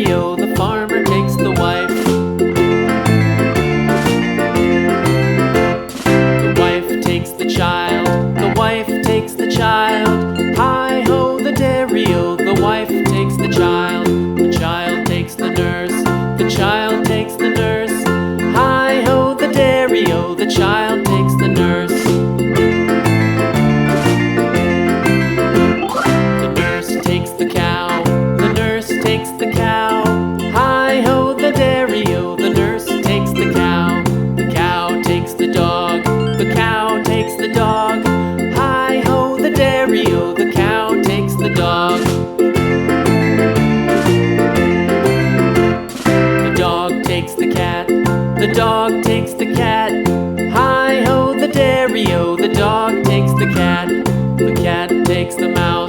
dairy-o, the farmer takes the wife. The wife takes the child, the wife takes the child. Hi-ho, the dairy-o, the wife takes the child. The child takes the nurse, the child takes the nurse. Hi-ho, the dairy-o, the child takes the nurse. The nurse takes the cow, the nurse takes the cow. Hi-ho, the dairy-o, the nurse takes the cow. The cow takes the dog, the cow takes the dog. Hi-ho, the dairy-o, the cow takes the dog. The dog takes the cat, the dog takes the cat. Hi-ho, the dairy-o, the dog takes the cat. The cat takes the mouse,